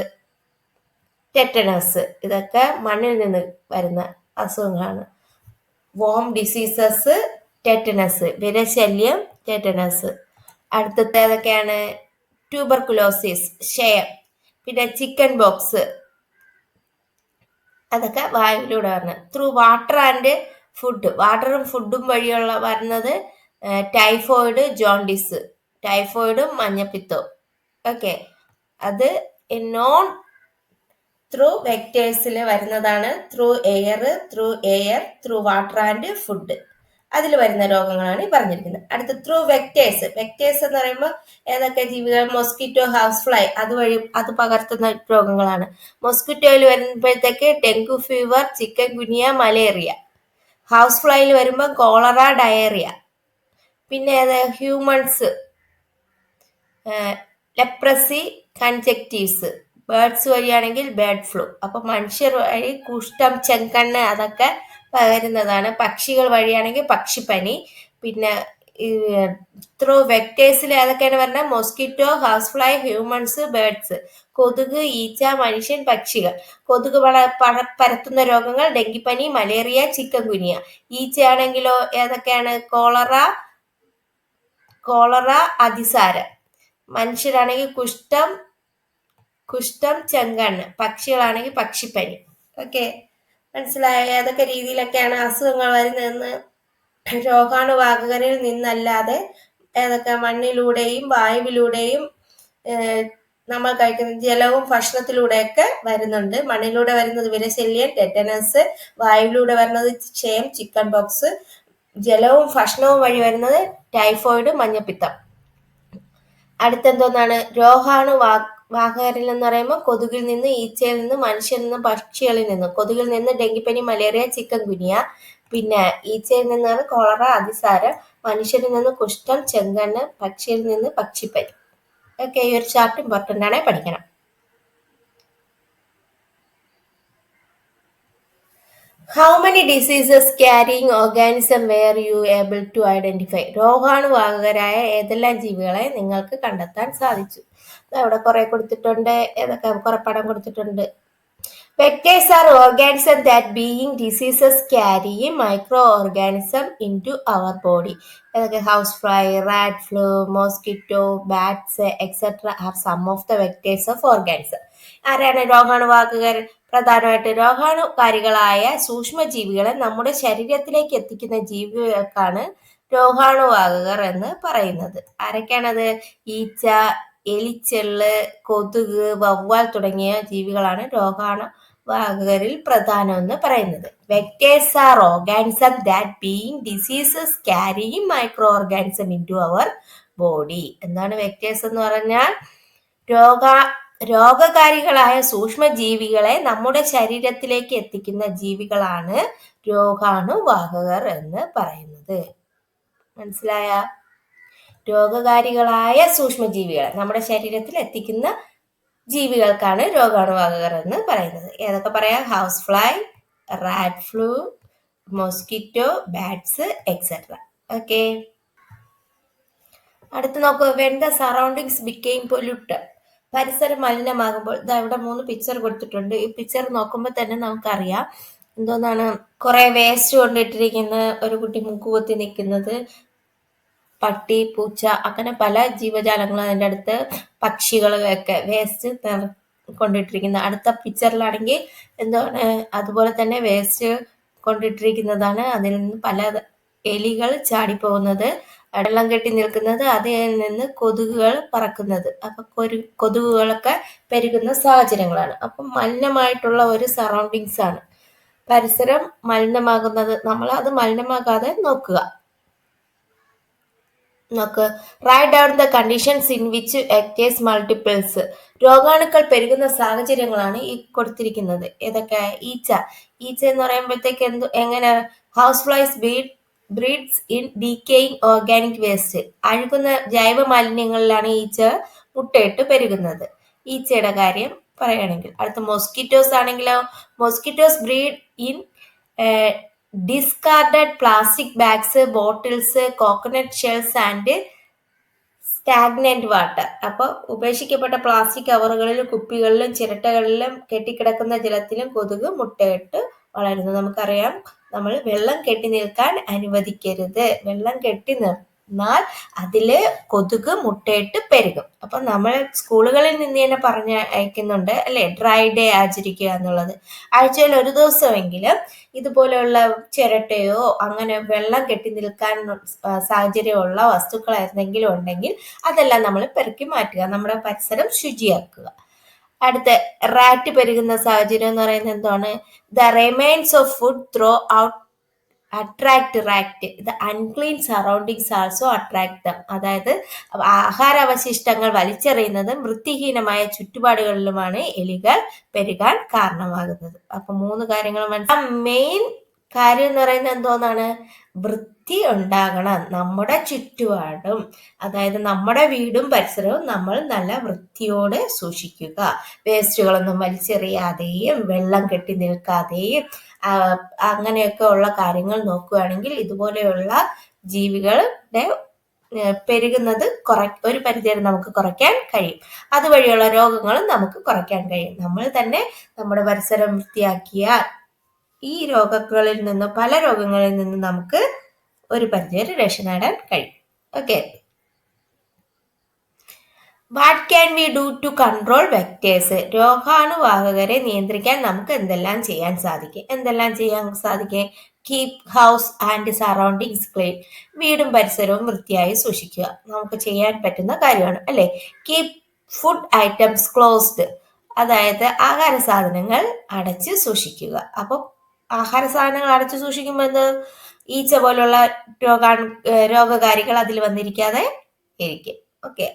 A: ടെറ്റനസ്, ഇതൊക്കെ മണ്ണിൽ നിന്ന് വരുന്ന അസുഖങ്ങളാണ്. വോം ഡിസീസസ്, ടെറ്റനസ്, വിരശല്യം, ടെറ്റനസ്. അടുത്തത് ഏതൊക്കെയാണ്? ട്യൂബർകുലോസിസ്, ക്ഷയം, പിന്നെ ചിക്കൻ ബോക്സ്, അതൊക്കെ വായുവിലൂടെ വരുന്നത്. ത്രൂ വാട്ടർ ആൻഡ് ഫുഡ്, വാട്ടറും ഫുഡും വഴിയുള്ള വരുന്നത് ടൈഫോയിഡ്, ജോണ്ടിസ്, ടൈഫോയിഡും മഞ്ഞപ്പിത്തവും. ഓക്കെ, അത് നോൺ ത്രൂ വെക്ടേഴ്സിൽ വരുന്നതാണ്. Through air, through water and food, അതിൽ വരുന്ന രോഗങ്ങളാണ് ഈ പറഞ്ഞിരിക്കുന്നത്. അടുത്ത ത്രൂ വെക്ടേഴ്സ്. വെക്ടേഴ്സ് എന്ന് പറയുമ്പോൾ ഏതൊക്കെ ജീവികൾ? മോസ്കിറ്റോ, ഹൗസ് ഫ്ലൈ, അതുവഴി അത് പകർത്തുന്ന രോഗങ്ങളാണ്. മോസ്കിറ്റോയിൽ വരുമ്പോഴത്തേക്ക് dengue fever, chikungunya, malaria. House ഫ്ലൈയിൽ വരുമ്പോൾ കോളറ, ഡയേറിയ. പിന്നെ ഏത്? Humans, leprosy, conjunctivitis. ബേർഡ്സ് വഴിയാണെങ്കിൽ ബേർഡ് ഫ്ലൂ. അപ്പൊ മനുഷ്യർ വഴി കുഷ്ഠം, ചെങ്കണ്ണ്, അതൊക്കെ പകരുന്നതാണ്. പക്ഷികൾ വഴിയാണെങ്കിൽ പക്ഷിപ്പനി. പിന്നെ ത്രൂ വെക്ടേഴ്സിൽ ഏതൊക്കെയാണ് പറഞ്ഞാൽ mosquito, house fly, humans, birds. കൊതുക്, ഈച്ച, മനുഷ്യൻ, പക്ഷികൾ. കൊതുക് പരത്തുന്ന രോഗങ്ങൾ ഡെങ്കിപ്പനി, മലേറിയ, ചിക്കൻ ഗുനിയ. ഈച്ചയാണെങ്കിലോ ഏതൊക്കെയാണ്? കോളറ, അതിസാരം. മനുഷ്യരാണെങ്കിൽ കുഷ്ഠം, ചെങ്കണ്ണ്. പക്ഷികളാണെങ്കിൽ പക്ഷിപ്പനി. ഓക്കെ, മനസ്സിലായ ഏതൊക്കെ രീതിയിലൊക്കെയാണ് അസുഖങ്ങൾ വരുന്നതെന്ന്? രോഗാണുവാഹകരിൽ നിന്നല്ലാതെ ഏതൊക്കെ? മണ്ണിലൂടെയും വായുവിലൂടെയും നമ്മൾ കഴിക്കുന്ന ജലവും ഭക്ഷണത്തിലൂടെയൊക്കെ വരുന്നുണ്ട്. മണ്ണിലൂടെ വരുന്നത് വിരശല്യം, ടെറ്റനസ്. വായുവിലൂടെ വരുന്നത് ക്ഷയം, ചിക്കൻ പോക്സ്. ജലവും ഭക്ഷണവും വഴി വരുന്നത് ടൈഫോയിഡ്, മഞ്ഞപ്പിത്തം. അടുത്തെന്തോന്നാണ്? വാഹകരിൽ എന്ന് പറയുമ്പോൾ കൊതുകിൽ നിന്ന്, ഈച്ചയിൽ നിന്ന്, മനുഷ്യരിൽ നിന്ന്, പക്ഷികളിൽ നിന്ന്. കൊതുകിൽ നിന്ന് ഡെങ്കിപ്പനി, മലേറിയ, ചിക്കൻ ഗുനിയ. പിന്നെ ഈച്ചയിൽ നിന്നാണ് കോളറ, അതിസാരം. മനുഷ്യരിൽ നിന്ന് കുഷ്ഠം, ചെങ്കണ്ണ്. പക്ഷിയിൽ നിന്ന് പക്ഷിപ്പനി. ഓക്കെ, ഈ ഒരു ചാപ്റ്റർ ഇമ്പോർട്ടൻ്റ് ആണ്, പഠിക്കണം. How many diseases carrying organism were you able to identify? രോഗാണുവാഹകരായ ഏതെല്ലാം ജീവികളെ നിങ്ങൾക്ക് കണ്ടെത്താൻ സാധിച്ചു? അവിടെ കുറെ കൊടുത്തിട്ടുണ്ട്. ഏതൊക്കെ? കുറെ പടം കൊടുത്തിട്ടുണ്ട്. Vectors are organisms that being diseases carrying microorganism into our body. Housefly, rat, flu, mosquito, bats, etc. are some of the vectors of organism. ആരാണ് രോഗാണുവാഹകർ? പ്രധാനമായിട്ട് രോഗാണുകാരികളായ സൂക്ഷ്മജീവികളെ നമ്മുടെ ശരീരത്തിലേക്ക് എത്തിക്കുന്ന ജീവികൾക്കാണ് രോഗാണുവാഹകർ എന്ന് പറയുന്നത്. ആരൊക്കെയാണത്? ഈച്ച, എലിച്ചെള്ള്, കൊതുക്, വവ്വാൽ തുടങ്ങിയ ജീവികളാണ് രോഗാണുവാഹകരിൽ പ്രധാനമെന്ന് പറയുന്നത്. Vectors are organism that being diseases carrying micro organism in to our body. എന്താണ് വെക്ടേഴ്സ് എന്ന് പറഞ്ഞാൽ? രോഗകാരികളായ സൂക്ഷ്മജീവികളെ നമ്മുടെ ശരീരത്തിലേക്ക് എത്തിക്കുന്ന ജീവികളാണ് രോഗാണുവാഹകർ എന്ന് പറയുന്നത്. മനസ്സിലായ? രോഗകാരികളായ സൂക്ഷ്മജീവികളെ നമ്മുടെ ശരീരത്തിൽ എത്തിക്കുന്ന ജീവികൾക്കാണ് രോഗാണുവാഹകർ എന്ന് പറയുന്നത്. ഏതൊക്കെ പറയാം? House fly, rat, flu, mosquito, bats, etcetera. Okay, അടുത്ത് നോക്കൂ. When the surroundings became polluted. പരിസരം മലിനമാകുമ്പോൾ. ഇവിടെ 3 പിക്ചർ കൊടുത്തിട്ടുണ്ട്. ഈ പിക്ചർ നോക്കുമ്പോൾ തന്നെ നമുക്കറിയാം എന്തോന്നാണ്. കുറെ വേസ്റ്റ് കൊണ്ടിട്ടിരിക്കുന്ന, ഒരു കുട്ടി മുക്കുകുത്തി നിൽക്കുന്നത്, പട്ടി, പൂച്ച, അങ്ങനെ പല ജീവജാലങ്ങളും അതിൻ്റെ അടുത്ത്, പക്ഷികളൊക്കെ വേസ്റ്റ് കൊണ്ടിട്ടിരിക്കുന്ന. അടുത്ത പിക്ചറിലാണെങ്കിൽ എന്താണ്, അതുപോലെ തന്നെ വേസ്റ്റ് കൊണ്ടിട്ടിരിക്കുന്നതാണ്. അതിൽ നിന്ന് പല എലികൾ ചാടിപ്പോകുന്നത്, വെള്ളം കെട്ടി നിൽക്കുന്നത്, അതിൽ നിന്ന് കൊതുകുകൾ പറക്കുന്നത്. അപ്പൊ കൊതുകുകളൊക്കെ പെരുകുന്ന സാഹചര്യങ്ങളാണ്. അപ്പം മലിനമായിട്ടുള്ള ഒരു സറൗണ്ടിങ്സ് ആണ്. പരിസരം മലിനമാകുന്നത്, നമ്മൾ അത് മലിനമാകാതെ നോക്കുക. Write down the conditions in which vectors multiples. രോഗാണുക്കൾ പെരുകുന്ന സാഹചര്യങ്ങളാണ് ഈ കൊടുത്തിരിക്കുന്നത്. ഏതൊക്കെ? ഈച്ച എന്ന് പറയുമ്പോഴത്തേക്ക് എങ്ങനെ? House flies breeds in decaying organic waste. അഴുകുന്ന ജൈവ മാലിന്യങ്ങളിലാണ് ഈച്ച മുട്ടയിട്ട് പെരുകുന്നത്. ഈച്ചയുടെ കാര്യം പറയുകയാണെങ്കിൽ. അടുത്ത മോസ്കിറ്റോസ് ആണെങ്കിലോ, mosquitoes breed in discarded plastic bags, bottles, coconut shells and stagnant water. അപ്പോൾ ഉപേക്ഷിക്കപ്പെട്ട പ്ലാസ്റ്റിക് കവറുകളിലും കുപ്പികളിലും ചിരട്ടകളിലും കെട്ടിക്കിടക്കുന്ന ജലത്തിലും കൊതുക് മുട്ടയിട്ട് വളരുന്നു. നമുക്കറിയാം, നമ്മൾ വെള്ളം കെട്ടി നിൽക്കാൻ അനുവദിക്കരുത്. വെള്ളം കെട്ടി എന്നാൽ അതില് കൊതുക് മുട്ടയിട്ട് പെരുകും. അപ്പൊ നമ്മൾ സ്കൂളുകളിൽ നിന്ന് തന്നെ പറഞ്ഞ് അയക്കുന്നുണ്ട് അല്ലെ, ഡ്രൈ ഡേ ആചരിക്കുക എന്നുള്ളത്. ആഴ്ചയിൽ ഒരു ദിവസമെങ്കിലും ഇതുപോലെയുള്ള ചിരട്ടയോ അങ്ങനെ വെള്ളം കെട്ടി നിൽക്കാൻ സാഹചര്യമുള്ള വസ്തുക്കൾ എന്തെങ്കിലും ഉണ്ടെങ്കിൽ അതെല്ലാം നമ്മൾ പെറുക്കി മാറ്റുക, നമ്മുടെ പരിസരം ശുചിയാക്കുക. അടുത്ത റാറ്റ് പെരുകുന്ന സാഹചര്യം എന്ന് പറയുന്നത് എന്താണ്? The remains of food throw out attract rat. The unclean surroundings also attract dum. അതായത് ആഹാരാവശിഷ്ടങ്ങൾ വലിച്ചെറിയുന്നതും വൃത്തിഹീനമായ ചുറ്റുപാടുകളിലുമാണ് എലികൾ പെരുകാൻ കാരണമാകുന്നത്. അപ്പൊ 3 കാര്യങ്ങൾ മനസ്സിലാക്കാം. മെയിൻ കാര്യം എന്ന് പറയുന്നത് എന്തോന്നാണ്? വൃത്തി ഉണ്ടാകണം നമ്മുടെ ചുറ്റുപാടും. അതായത് നമ്മുടെ വീടും പരിസരവും നമ്മൾ നല്ല വൃത്തിയോടെ സൂക്ഷിക്കുക. വേസ്റ്റുകളൊന്നും വലിച്ചെറിയാതെയും വെള്ളം കെട്ടി നിൽക്കാതെയും അങ്ങനെയൊക്കെ ഉള്ള കാര്യങ്ങൾ നോക്കുകയാണെങ്കിൽ ഇതുപോലെയുള്ള ജീവികൾ പെരുകുന്നത് ഒരു പരിധിവരെ നമുക്ക് കുറയ്ക്കാൻ കഴിയും. അതുവഴിയുള്ള രോഗങ്ങളും നമുക്ക് കുറയ്ക്കാൻ കഴിയും. നമ്മൾ തന്നെ നമ്മുടെ പരിസരം വൃത്തിയാക്കിയാൽ ഈ രോഗങ്ങളിൽ നിന്ന് പല രോഗങ്ങളിൽ നിന്ന് നമുക്ക് ഒരു പരിധിവരെ രക്ഷ നേടാൻ കഴിയും. Okay, what can we do to control vectors? രോഗാണുവാഹകരെ നിയന്ത്രിക്കാൻ നമുക്ക് എന്തെല്ലാം ചെയ്യാൻ സാധിക്കും? Keep house and surroundings clean. വീടും പരിസരവും വൃത്തിയായി സൂക്ഷിക്കുക നമുക്ക് ചെയ്യാൻ പറ്റുന്ന കാര്യമാണ്, അല്ലെ? കീപ് ഫുഡ് ഐറ്റംസ് ക്ലോസ്ഡ്, അതായത് ആഹാര സാധനങ്ങൾ അടച്ച് സൂക്ഷിക്കുക. അപ്പോൾ ആഹാര സാധനങ്ങൾ അടച്ചു സൂക്ഷിക്കുമ്പോൾ എന്ത്, ഈച്ച പോലുള്ള രോഗകാരികൾ അതിൽ വന്നിരിക്കാതെ ഇരിക്കും. ഓക്കെ,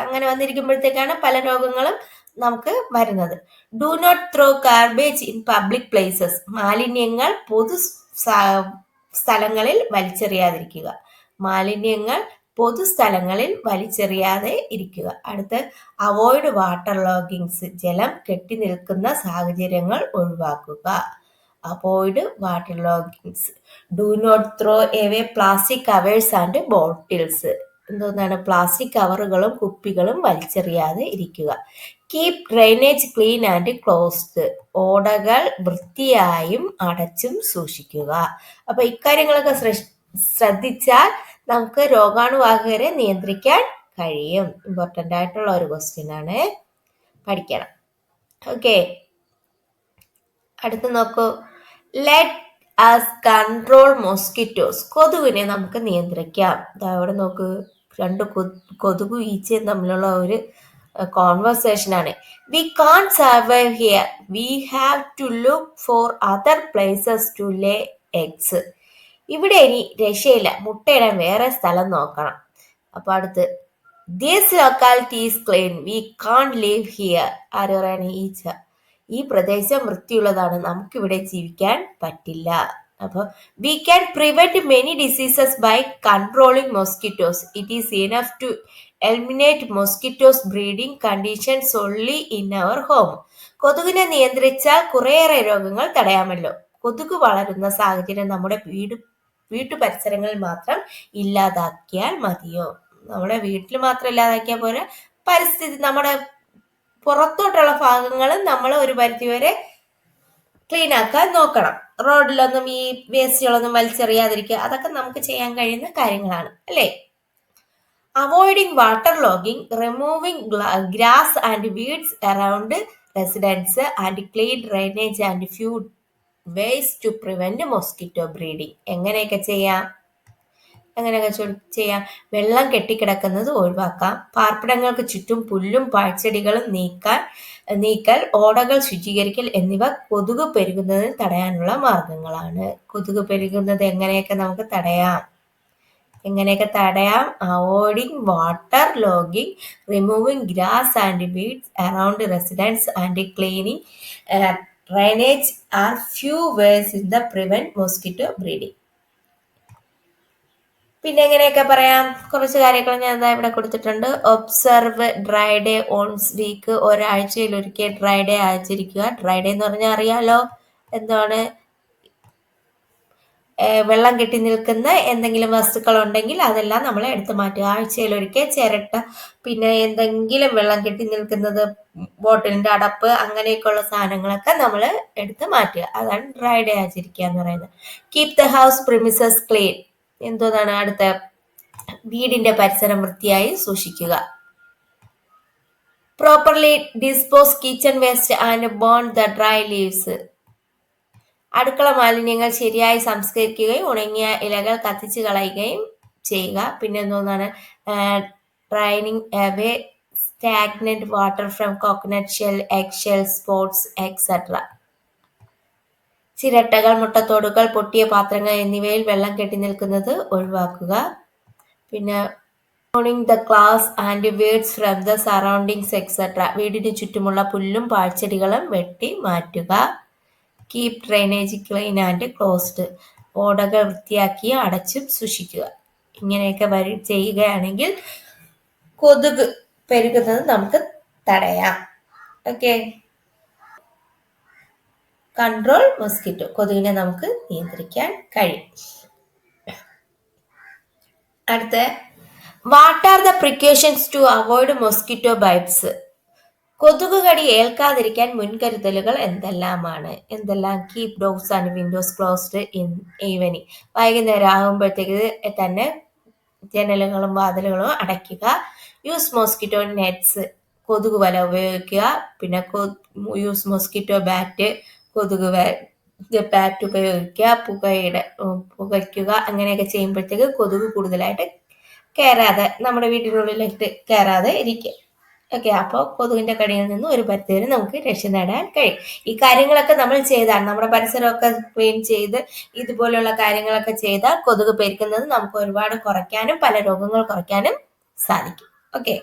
A: അങ്ങനെ വന്നിരിക്കുമ്പോഴത്തേക്കാണ് പല രോഗങ്ങളും നമുക്ക് വരുന്നത്. Do not throw garbage in public places. മാലിന്യങ്ങൾ പൊതു സ്ഥലങ്ങളിൽ വലിച്ചെറിയാതിരിക്കുക. വലിച്ചെറിയാതെ ഇരിക്കുക. അടുത്ത്, അവോയ്ഡ് വാട്ടർ ലോഗിങ്സ്. ജലം കെട്ടി നിൽക്കുന്ന സാഹചര്യങ്ങൾ ഒഴിവാക്കുക. Avoid water loggings. Do not throw away plastic covers and bottles. എന്താണ്? പ്ലാസ്റ്റിക് കവറുകളും കുപ്പികളും വലിച്ചെറിയാതെ ഇരിക്കുക. Keep drainage clean and closed. ഓടകൾ വൃത്തിയായും അടച്ചും സൂക്ഷിക്കുക. അപ്പൊ ഇക്കാര്യങ്ങളൊക്കെ ശ്രദ്ധിച്ചാൽ നമുക്ക് രോഗാണുവാഹകരെ നിയന്ത്രിക്കാൻ കഴിയും. ഇമ്പോർട്ടൻ്റ് ആയിട്ടുള്ള ഒരു ക്വസ്റ്റ്യൻ ആണ്, പഠിക്കണം. ഓക്കെ, അടുത്ത് നോക്കൂ. Let us control mosquitoes. കൊതുകിനെ നമുക്ക് നിയന്ത്രിക്കാം. ഇവിടെ നോക്ക്, രണ്ട് കൊതുകും ഈച്ചയും തമ്മിലുള്ള ഒരു കോൺവെർസേഷൻ ആണ്. We can't survive here, we have to look for other places to lay eggs. ഇവിടെ ഇനി രക്ഷയില്ല, മുട്ടയിടാൻ വേറെ സ്ഥലം നോക്കണം. അപ്പൊ അടുത്ത്, this locality is clean, we can't live here. ആര് പറയാണ്? ഈച്ച. ഈ പ്രദേശം വൃത്തിയുള്ളതാണ്, നമുക്കിവിടെ ജീവിക്കാൻ പറ്റില്ല. അപ്പോൾ we can prevent many diseases by controlling mosquitoes. It is enough to eliminate mosquitoes breeding conditions only in our home. കൊതുകിനെ നിയന്ത്രിച്ചാൽ കുറേയേറെ രോഗങ്ങൾ തടയാമല്ലോ. കൊതുക് വളരുന്ന സാഹചര്യം നമ്മുടെ വീട്ടു പരിസരങ്ങളിൽ മാത്രം ഇല്ലാതാക്കിയാൽ മതിയോ? നമ്മുടെ വീട്ടിൽ മാത്രം ഇല്ലാതാക്കിയാൽ പോരാ, പരിസ്ഥിതി നമ്മുടെ പുറത്തോട്ടുള്ള ഭാഗങ്ങളും നമ്മൾ ഒരു പരിധിവരെ ക്ലീൻ ആക്കാൻ നോക്കണം. റോഡിലൊന്നും ഈ വേസ്റ്റുകളൊന്നും വലിച്ചെറിയാതിരിക്കുക, അതൊക്കെ നമുക്ക് ചെയ്യാൻ കഴിയുന്ന കാര്യങ്ങളാണ്, അല്ലേ? Avoiding water logging, removing grass and weeds around residence and clean drainage and few ways to prevent mosquito breeding. എങ്ങനെയൊക്കെ ചെയ്യാം? വെള്ളം കെട്ടിക്കിടക്കുന്നത് ഒഴിവാക്കാം. പാർപ്പിടങ്ങൾക്ക് ചുറ്റും പുല്ലും പാഴ്ചെടികളും നീക്കൽ, ഓടകൾ ശുചീകരിക്കൽ എന്നിവ കൊതുക് പെരുകുന്നതിന് തടയാനുള്ള മാർഗങ്ങളാണ്. കൊതുക് പെരുകുന്നത് എങ്ങനെയൊക്കെ നമുക്ക് തടയാം? Avoiding water logging, removing grass and weeds around residence and cleaning drainage are few ways in the prevent mosquito breeding. പിന്നെ എങ്ങനെയൊക്കെ പറയാം? കുറച്ച് കാര്യങ്ങൾ ഞാൻ ഇവിടെ കൊടുത്തിട്ടുണ്ട്. Observe dry day once week. ഒരാഴ്ചയിൽ ഒരിക്കൽ ഡ്രൈ ഡേ ആചരിക്കുക. ഡ്രൈ ഡേ എന്ന് പറഞ്ഞാൽ അറിയാലോ എന്താണ്? വെള്ളം കെട്ടി നിൽക്കുന്ന എന്തെങ്കിലും വസ്തുക്കൾ ഉണ്ടെങ്കിൽ അതെല്ലാം നമ്മൾ എടുത്തു മാറ്റുക. ആഴ്ചയിൽ ഒരിക്കൽ ചിരട്ട, പിന്നെ എന്തെങ്കിലും വെള്ളം കെട്ടി നിൽക്കുന്നത്, ബോട്ടിലിന്റെ അടപ്പ്, അങ്ങനെയൊക്കെയുള്ള സാധനങ്ങളൊക്കെ നമ്മൾ എടുത്ത് മാറ്റുക. അതാണ് ഡ്രൈ ഡേ ആചരിക്കുക എന്ന് പറയുന്നത്. Keep the house premises clean. എന്താണ് അടുത്ത? വീടിന്റെ പരിസരം വൃത്തിയായി സൂക്ഷിക്കുക. Properly dispose kitchen waste and burn the dry leaves. അടുക്കള മാലിന്യങ്ങൾ ശരിയായി സംസ്കരിക്കുകയും ഉണങ്ങിയ ഇലകൾ കത്തിച്ച് കളയുകയും ചെയ്യുക. പിന്നെ എന്താണ്? Draining away stagnant water from coconut shell, egg shell, spots etcetera. ചിരട്ടകൾ, മുട്ടത്തോടുകൾ, പൊട്ടിയ പാത്രങ്ങൾ എന്നിവയിൽ വെള്ളം കെട്ടി നിൽക്കുന്നത് ഒഴിവാക്കുക. പിന്നെ removing the grass and weeds from the surroundings etcetera. വീടിന് ചുറ്റുമുള്ള പുല്ലും പാഴ്ചെടികളും വെട്ടി മാറ്റുക. Keep drainage clean and closed. ഓടകൾ വൃത്തിയാക്കി അടച്ചും സൂക്ഷിക്കുക. ഇങ്ങനെയൊക്കെ ചെയ്യുകയാണെങ്കിൽ കൊതുക് പെരുകുന്നത് നമുക്ക് തടയാം. Okay, control mosquito. കൊതുകിനെ നമുക്ക് നിയന്ത്രിക്കാൻ കഴിയും. അടുത്ത, what are the precautions to avoid mosquito bytes? കൊതുക് കടി ഏൽക്കാതിരിക്കാൻ മുൻകരുതലുകൾ എന്തെല്ലാം? Keep doors and Windows closed in evening. വൈകുന്നേരം ആകുമ്പോഴത്തേക്ക് തന്നെ ജനലുകളും വാതിലുകളും അടയ്ക്കുക. യൂസ് മോസ്കിറ്റോ നെറ്റ്സ്, കൊതുക് വല ഉപയോഗിക്കുക. പിന്നെ യൂസ് മോസ്കിറ്റോ ബാറ്റ്, കൊതുക് ബാറ്റ് ഉപയോഗിക്കുക. പുകയ്ക്കുക. അങ്ങനെയൊക്കെ ചെയ്യുമ്പോഴത്തേക്ക് കൊതുക് കൂടുതലായിട്ട് കയറാതെ, നമ്മുടെ വീട്ടിനുള്ളിലേക്ക് കയറാതെ ഇരിക്കുക. ഓക്കെ, അപ്പോൾ കൊതുകിന്റെ കടിയിൽ നിന്ന് ഒരു പരിധിവരെ നമുക്ക് രക്ഷ നേടാൻ കഴിയും. ഈ കാര്യങ്ങളൊക്കെ നമ്മൾ ചെയ്താൽ, നമ്മുടെ പരിസരമൊക്കെ ക്ലീൻ ചെയ്ത് ഇതുപോലുള്ള കാര്യങ്ങളൊക്കെ ചെയ്താൽ കൊതുക് പെരുക്കുന്നത് നമുക്ക് ഒരുപാട് കുറയ്ക്കാനും പല രോഗങ്ങൾ കുറയ്ക്കാനും സാധിക്കും. ഓക്കെ,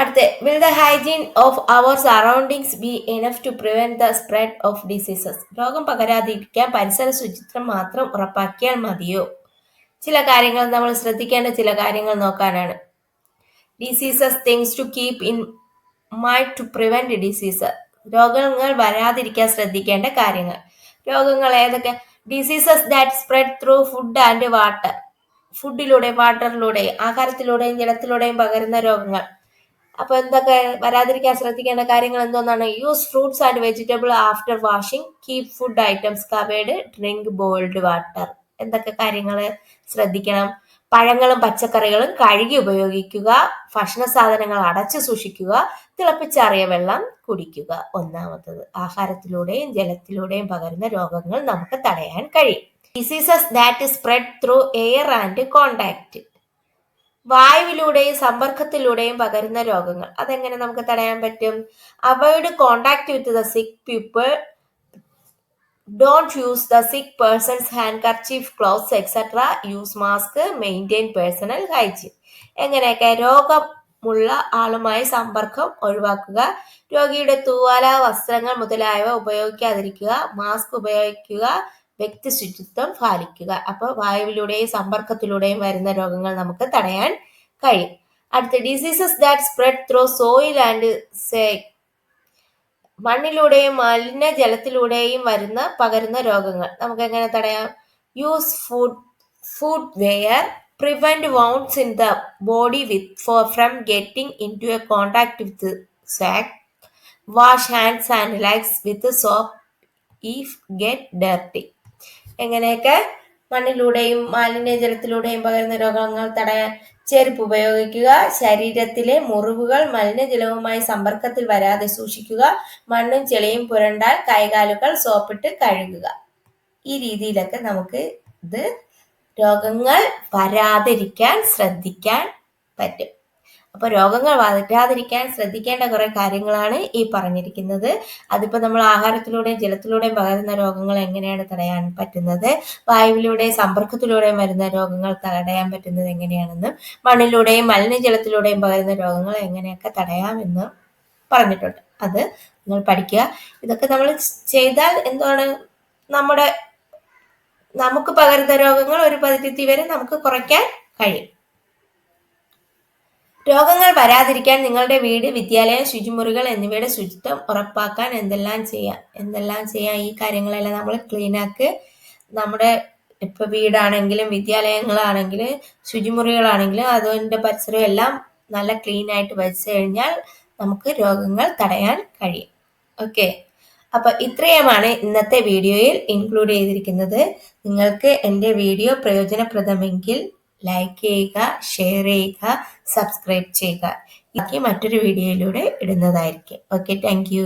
A: അടുത്ത, will the hygiene of our surroundings be enough to prevent the spread of diseases? രോഗം പകരാതിരിക്കാൻ പരിസര ശുചിത്വം മാത്രം ഉറപ്പാക്കിയാൽ മതിയോ? ചില കാര്യങ്ങൾ നമ്മൾ ശ്രദ്ധിക്കേണ്ട ചില കാര്യങ്ങൾ നോക്കാനാണ്. Diseases things to keep in mind to prevent disease. രോഗങ്ങൾ വരാതിരിക്കാൻ ശ്രദ്ധിക്കേണ്ട കാര്യങ്ങൾ. രോഗങ്ങൾ ഏതൊക്കെ? Diseases that spread through food and water. ഫുഡിലൂടെയും വാട്ടറിലൂടെയും ആഹാരത്തിലൂടെയും ജലത്തിലൂടെയും പകരുന്ന രോഗങ്ങൾ. അപ്പൊ എന്തൊക്കെ വരാതിരിക്കാൻ ശ്രദ്ധിക്കേണ്ട കാര്യങ്ങൾ എന്തോന്നാണ്? Use fruits and vegetable after washing. Keep food items covered. Drink boiled water. എന്തൊക്കെ കാര്യങ്ങൾ ശ്രദ്ധിക്കണം? പഴങ്ങളും പച്ചക്കറികളും കഴുകി ഉപയോഗിക്കുക. ഭക്ഷണ സാധനങ്ങൾ അടച്ചു സൂക്ഷിക്കുക. തിളപ്പിച്ചാറിയ വെള്ളം കുടിക്കുക. ഒന്നാമത്തത്, ആഹാരത്തിലൂടെയും ജലത്തിലൂടെയും പകരുന്ന രോഗങ്ങൾ നമുക്ക് തടയാൻ കഴിയും. Diseases that spread through air and contact. വായുവിലൂടെയും സമ്പർക്കത്തിലൂടെയും പകരുന്ന രോഗങ്ങൾ അതെങ്ങനെ നമുക്ക് തടയാൻ പറ്റും? Avoid contact with the sick people. Don't use the sick person's handkerchief, clothes etcetera. Use mask. Maintain personal hygiene. എങ്ങനെയൊക്കെ? രോഗമുള്ള ആളുമായി സമ്പർക്കം ഒഴിവാക്കുക. രോഗിയുടെ തൂവാല, വസ്ത്രങ്ങൾ മുതലായവ ഉപയോഗിക്കാതിരിക്കുക. മാസ്ക് ഉപയോഗിക്കുക. വ്യക്തി ശുചിത്വം പാലിക്കുക. അപ്പോൾ വായുവിലൂടെയും സമ്പർക്കത്തിലൂടെയും വരുന്ന രോഗങ്ങൾ നമുക്ക് തടയാൻ കഴിയും. അടുത്ത, diseases that spread through soil and sewage. മണ്ണിലൂടെയും മലിനജലത്തിലൂടെയും പകരുന്ന രോഗങ്ങൾ നമുക്ക് എങ്ങനെ തടയാം? Use footwear. Prevent wounds in the body from getting in to a contact with sewage. Wash hands and legs with soap if get dirty. എങ്ങനെയൊക്കെ മണ്ണിലൂടെയും മാലിന്യജലത്തിലൂടെയും പകരുന്ന രോഗങ്ങൾ തടയാൻ? ചെരുപ്പ് ഉപയോഗിക്കുക. ശരീരത്തിലെ മുറിവുകൾ മലിനജലവുമായി സമ്പർക്കത്തിൽ വരാതെ സൂക്ഷിക്കുക. മണ്ണും ചെളിയും പുരണ്ടാൽ കൈകാലുകൾ സോപ്പിട്ട് കഴുകുക. ഈ രീതിയിലൊക്കെ നമുക്ക് ഇത് രോഗങ്ങൾ വരാതിരിക്കാൻ ശ്രദ്ധിക്കാൻ പറ്റും. അപ്പോൾ രോഗങ്ങൾ വരാതിരിക്കാൻ ശ്രദ്ധിക്കേണ്ട കുറെ കാര്യങ്ങളാണ് ഈ പറഞ്ഞിരിക്കുന്നത്. അതിപ്പോൾ നമ്മൾ ആഹാരത്തിലൂടെയും ജലത്തിലൂടെയും പകരുന്ന രോഗങ്ങൾ എങ്ങനെയാണ് തടയാൻ പറ്റുന്നത്, വായുവിലൂടെയും സമ്പർക്കത്തിലൂടെയും വരുന്ന രോഗങ്ങൾ തടയാൻ പറ്റുന്നത് എങ്ങനെയാണെന്നും, മണ്ണിലൂടെയും മലിനജലത്തിലൂടെയും പകരുന്ന രോഗങ്ങൾ എങ്ങനെയൊക്കെ തടയാമെന്നും പറഞ്ഞിട്ടുണ്ട്. അത് നിങ്ങൾ പഠിക്കുക. ഇതൊക്കെ നമ്മൾ ചെയ്താൽ എന്താണ്, നമുക്ക് പകരുന്ന രോഗങ്ങൾ ഒരു പരിധി വരെ നമുക്ക് കുറയ്ക്കാൻ കഴിയും. രോഗങ്ങൾ വരാതിരിക്കാൻ നിങ്ങളുടെ വീട്, വിദ്യാലയം, ശുചിമുറികൾ എന്നിവയുടെ ശുചിത്വം ഉറപ്പാക്കാൻ എന്തെല്ലാം ചെയ്യാം? ഈ കാര്യങ്ങളെല്ലാം നമ്മൾ ക്ലീനാക്ക്. നമ്മുടെ ഇപ്പൊ വീടാണെങ്കിലും വിദ്യാലയങ്ങളാണെങ്കിലും ശുചിമുറികളാണെങ്കിലും അതിൻ്റെ പരിസരം എല്ലാം നല്ല ക്ലീൻ ആയിട്ട് വെച്ച് കഴിഞ്ഞാൽ നമുക്ക് രോഗങ്ങൾ തടയാൻ കഴിയും. ഓക്കെ, അപ്പൊ ഇത്രയുമാണ് ഇന്നത്തെ വീഡിയോയിൽ ഇൻക്ലൂഡ് ചെയ്തിരിക്കുന്നത്. നിങ്ങൾക്ക് എൻ്റെ വീഡിയോ പ്രയോജനപ്രദമെങ്കിൽ ലൈക്ക് ചെയ്യുക, ഷെയർ ചെയ്യുക, സബ്സ്ക്രൈബ് ചെയ്യുക. ബാക്കി മറ്റൊരു വീഡിയോയിലൂടെ ഇടുന്നതായിരിക്കും. Okay, thank you.